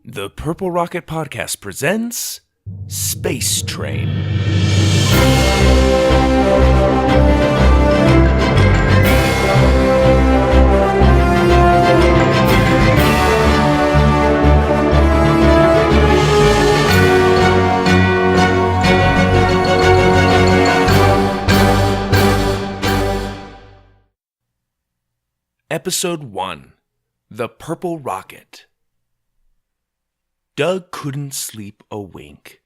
The Purple Rocket Podcast presents Space Train. Episode 1: The Purple Rocket. Doug couldn't sleep a wink.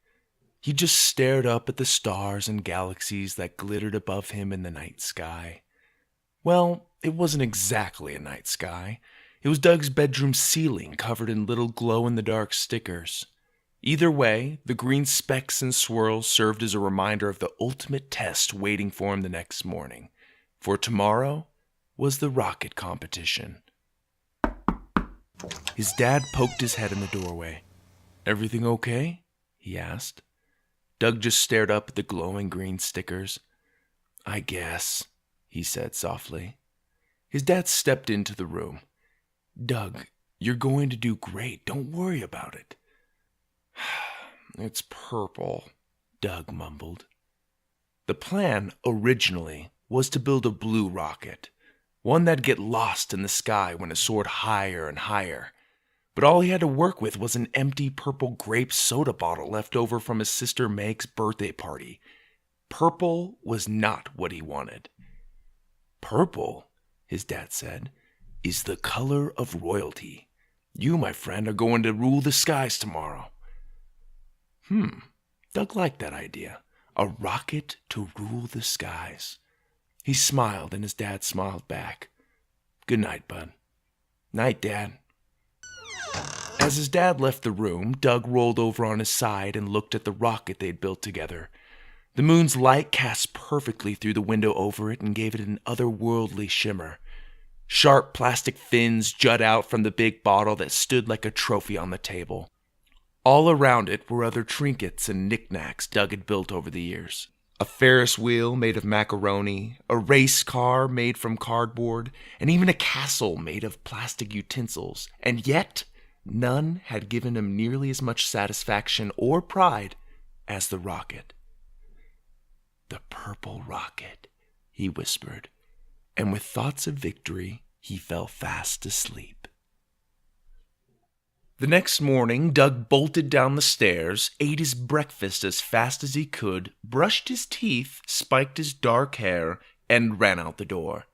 He just stared up at the stars and galaxies that glittered above him in the night sky. Well, it wasn't exactly a night sky. It was Doug's bedroom ceiling covered in little glow-in-the-dark stickers. Either way, the green specks and swirls served as a reminder of the ultimate test waiting for him the next morning. For tomorrow was the rocket competition. His dad poked his head in the doorway. "Everything okay?" he asked. Doug just stared up at the glowing green stickers. "I guess," he said softly. His dad stepped into the room. "Doug, you're going to do great. Don't worry about it." "It's purple," Doug mumbled. The plan, originally, was to build a blue rocket, one that'd get lost in the sky when it soared higher and higher. But all he had to work with was an empty purple grape soda bottle left over from his sister Meg's birthday party. Purple was not what he wanted. "Purple," his dad said, "is the color of royalty. You, my friend, are going to rule the skies tomorrow." Doug liked that idea. A rocket to rule the skies. He smiled, and his dad smiled back. "Good night, bud." "Night, Dad." As his dad left the room, Doug rolled over on his side and looked at the rocket they'd built together. The moon's light cast perfectly through the window over it and gave it an otherworldly shimmer. Sharp plastic fins jut out from the big bottle that stood like a trophy on the table. All around it were other trinkets and knickknacks Doug had built over the years. A Ferris wheel made of macaroni, a race car made from cardboard, and even a castle made of plastic utensils. And yet, none had given him nearly as much satisfaction or pride as the rocket. "The purple rocket," he whispered, and with thoughts of victory, he fell fast asleep. The next morning, Doug bolted down the stairs, ate his breakfast as fast as he could, brushed his teeth, spiked his dark hair, and ran out the door.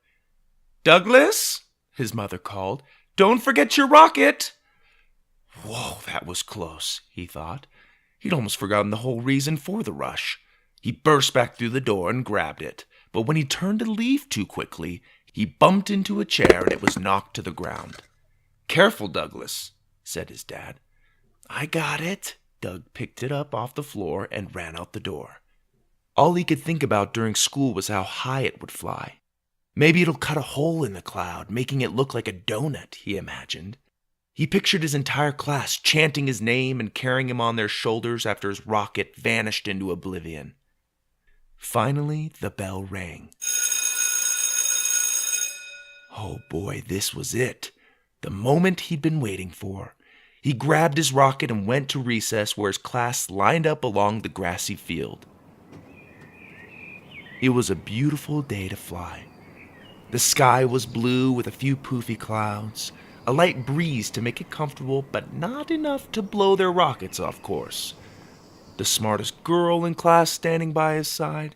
"Douglas," his mother called, "don't forget your rocket." Whoa, that was close, he thought. He'd almost forgotten the whole reason for the rush. He burst back through the door and grabbed it, but when he turned to leave too quickly, he bumped into a chair and it was knocked to the ground. "Careful, Douglas," said his dad. "I got it." Doug picked it up off the floor and ran out the door. All he could think about during school was how high it would fly. Maybe it'll cut a hole in the cloud, making it look like a donut, he imagined. He pictured his entire class chanting his name and carrying him on their shoulders after his rocket vanished into oblivion. Finally, the bell rang. Oh boy, this was it. The moment he'd been waiting for. He grabbed his rocket and went to recess where his class lined up along the grassy field. It was a beautiful day to fly. The sky was blue with a few poofy clouds, a light breeze to make it comfortable, but not enough to blow their rockets off course. The smartest girl in class standing by his side.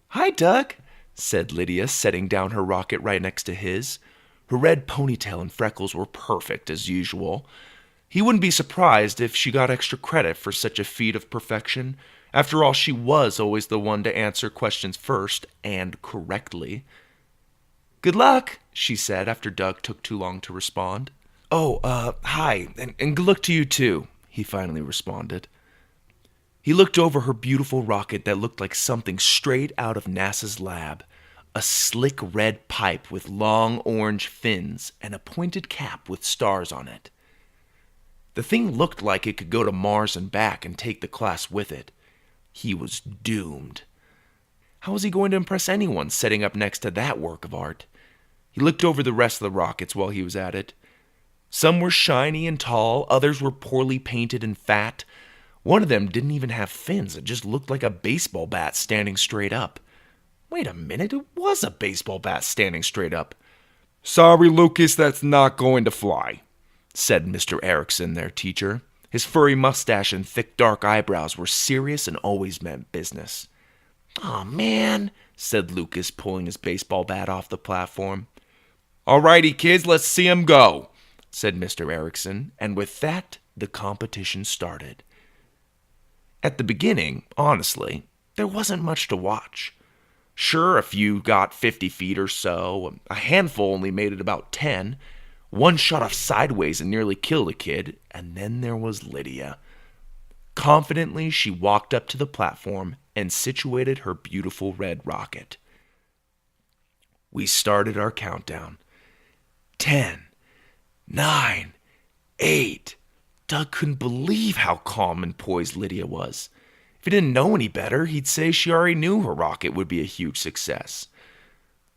"Hi, Doug," said Lydia, setting down her rocket right next to his. Her red ponytail and freckles were perfect, as usual. He wouldn't be surprised if she got extra credit for such a feat of perfection. After all, she was always the one to answer questions first, and correctly. "Good luck," she said after Doug took too long to respond. Hi, and good luck to you too," he finally responded. He looked over her beautiful rocket that looked like something straight out of NASA's lab. A slick red pipe with long orange fins and a pointed cap with stars on it. The thing looked like it could go to Mars and back and take the class with it. He was doomed. How was he going to impress anyone setting up next to that work of art? He looked over the rest of the rockets while he was at it. Some were shiny and tall, others were poorly painted and fat. One of them didn't even have fins. It just looked like a baseball bat standing straight up. Wait a minute, it was a baseball bat standing straight up. "Sorry, Lucas, that's not going to fly," said Mr. Erickson, their teacher. His furry mustache and thick dark eyebrows were serious and always meant business. "Aw, man," said Lucas, pulling his baseball bat off the platform. "Alrighty, kids, let's see 'em go," said Mr. Erickson, and with that, the competition started. At the beginning, honestly, there wasn't much to watch. Sure, a few got 50 feet or so, a handful only made it about 10, one shot off sideways and nearly killed a kid, and then there was Lydia. Confidently, she walked up to the platform and situated her beautiful red rocket. We started our countdown. 10, 9, 8. Doug couldn't believe how calm and poised Lydia was. If he didn't know any better, he'd say she already knew her rocket would be a huge success.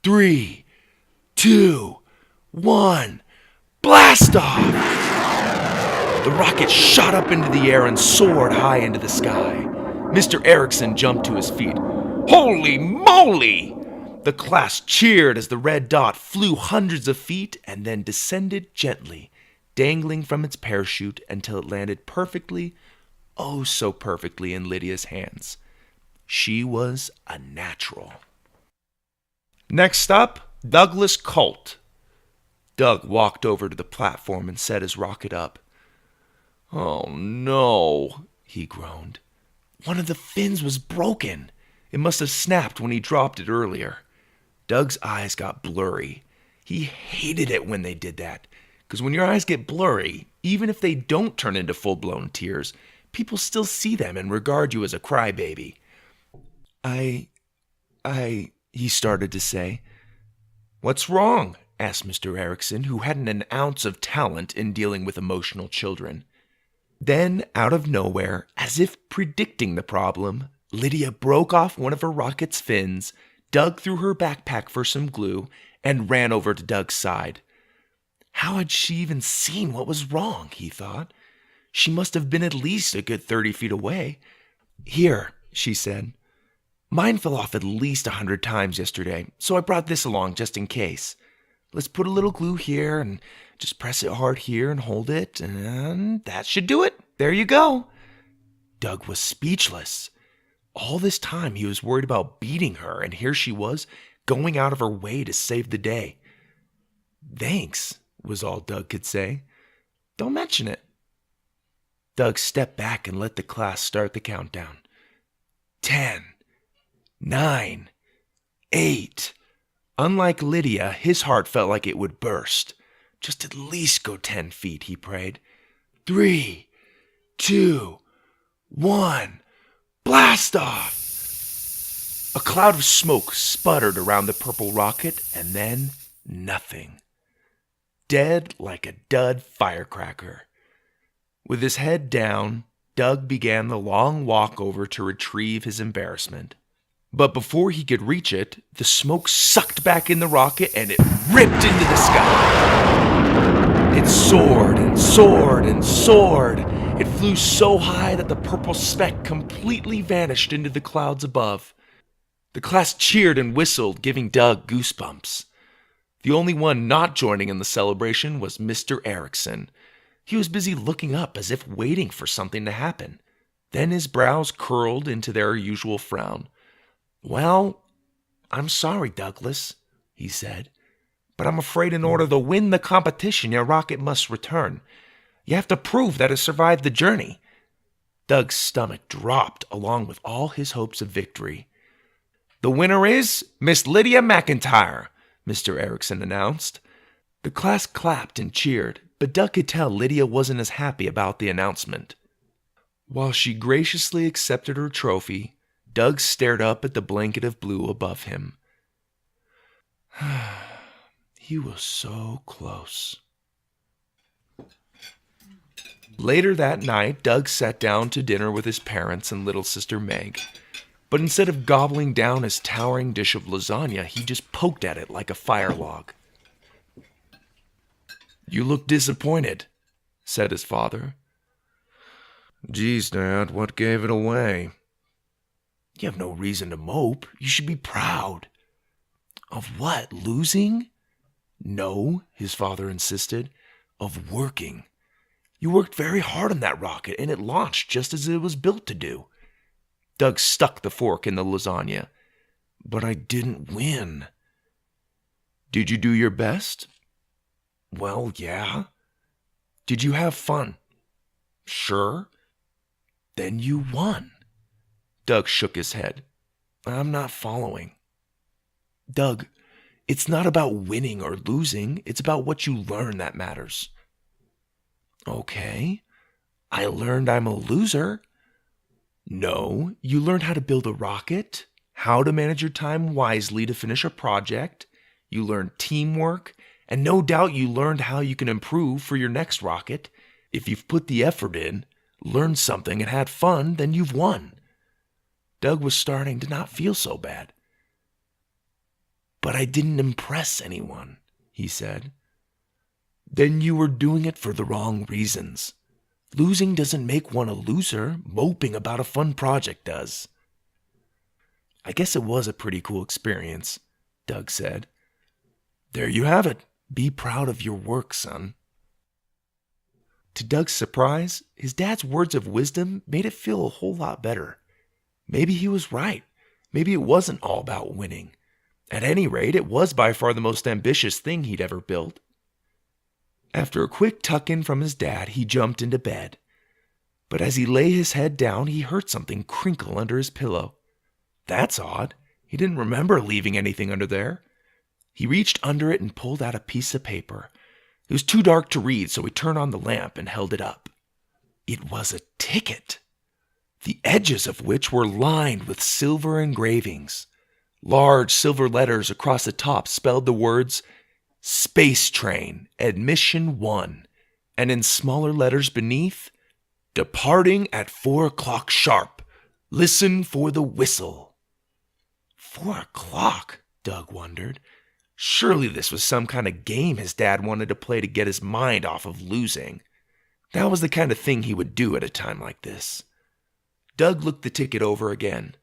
3, 2, 1, blast off! The rocket shot up into the air and soared high into the sky. Mr. Erickson jumped to his feet. "Holy moly!" The class cheered as the red dot flew hundreds of feet and then descended gently, dangling from its parachute until it landed perfectly, oh so perfectly, in Lydia's hands. She was a natural. Next up, Douglas Colt. Doug walked over to the platform and set his rocket up. "Oh no," he groaned. One of the fins was broken. It must have snapped when he dropped it earlier. Doug's eyes got blurry. He hated it when they did that, because when your eyes get blurry, even if they don't turn into full-blown tears, people still see them and regard you as a crybaby. I, he started to say. "What's wrong?" asked Mr. Erickson, who hadn't an ounce of talent in dealing with emotional children. Then, out of nowhere, as if predicting the problem, Lydia broke off one of her rocket's fins, dug through her backpack for some glue, and ran over to Doug's side. How had she even seen what was wrong, he thought. She must have been at least a good 30 feet away. "Here," she said. "Mine fell off at least 100 times yesterday, so I brought this along just in case. Let's put a little glue here and just press it hard here and hold it, and that should do it. There you go." Doug was speechless. All this time he was worried about beating her, and here she was, going out of her way to save the day. "Thanks," was all Doug could say. "Don't mention it." Doug stepped back and let the class start the countdown. 10, 9, 8. Unlike Lydia, his heart felt like it would burst. Just at least go 10 feet, he prayed. 3, 2, 1, blast off! A cloud of smoke sputtered around the purple rocket, and then nothing. Dead like a dud firecracker. With his head down, Doug began the long walk over to retrieve his embarrassment. But before he could reach it, the smoke sucked back in the rocket and it ripped into the sky. It soared and soared and soared. It flew so high that the purple speck completely vanished into the clouds above. The class cheered and whistled, giving Doug goosebumps. The only one not joining in the celebration was Mr. Erickson. He was busy looking up as if waiting for something to happen. Then his brows curled into their usual frown. "Well, I'm sorry, Douglas," he said, "but I'm afraid in order to win the competition, your rocket must return. You have to prove that it survived the journey." Doug's stomach dropped along with all his hopes of victory. "The winner is Miss Lydia McIntyre," Mr. Erickson announced. The class clapped and cheered, but Doug could tell Lydia wasn't as happy about the announcement. While she graciously accepted her trophy, Doug stared up at the blanket of blue above him. He was so close. Later that night, Doug sat down to dinner with his parents and little sister Meg. But instead of gobbling down his towering dish of lasagna, he just poked at it like a fire log. You look disappointed, said his father. Geez, Dad, what gave it away? You have no reason to mope. You should be proud. Of what, losing? No, his father insisted. Of working. You worked very hard on that rocket, and it launched just as it was built to do. Doug stuck the fork in the lasagna. But I didn't win. Did you do your best? Well, yeah. Did you have fun? Sure. Then you won. Doug shook his head. I'm not following. Doug, it's not about winning or losing. It's about what you learn that matters. Okay. I learned I'm a loser. No, you learned how to build a rocket, how to manage your time wisely to finish a project. You learned teamwork, and no doubt you learned how you can improve for your next rocket. If you've put the effort in, learned something, and had fun, then you've won. Doug was starting to not feel so bad. But I didn't impress anyone, he said. Then you were doing it for the wrong reasons. Losing doesn't make one a loser. Moping about a fun project does. I guess it was a pretty cool experience, Doug said. There you have it. Be proud of your work, son. To Doug's surprise, his dad's words of wisdom made it feel a whole lot better. Maybe he was right. Maybe it wasn't all about winning. At any rate, it was by far the most ambitious thing he'd ever built. After a quick tuck-in from his dad, he jumped into bed. But as he lay his head down, he heard something crinkle under his pillow. That's odd. He didn't remember leaving anything under there. He reached under it and pulled out a piece of paper. It was too dark to read, so he turned on the lamp and held it up. It was a ticket, the edges of which were lined with silver engravings. Large silver letters across the top spelled the words, Space Train, Admission 1, and in smaller letters beneath, Departing at 4 o'clock sharp. Listen for the whistle. 4 o'clock, Doug wondered. Surely this was some kind of game his dad wanted to play to get his mind off of losing. That was the kind of thing he would do at a time like this. Doug looked the ticket over again.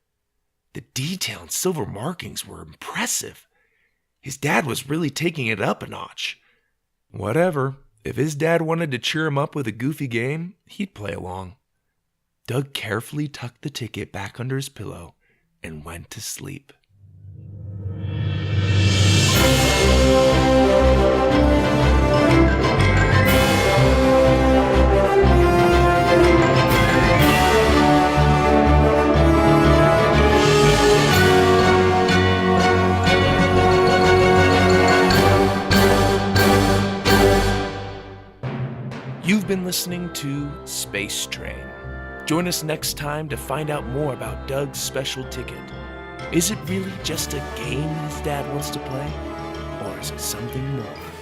The detail and silver markings were impressive. His dad was really taking it up a notch. Whatever. If his dad wanted to cheer him up with a goofy game, he'd play along. Doug carefully tucked the ticket back under his pillow and went to sleep. You've been listening to Space Train. Join us next time to find out more about Doug's special ticket. Is it really just a game his dad wants to play? Or is it something more?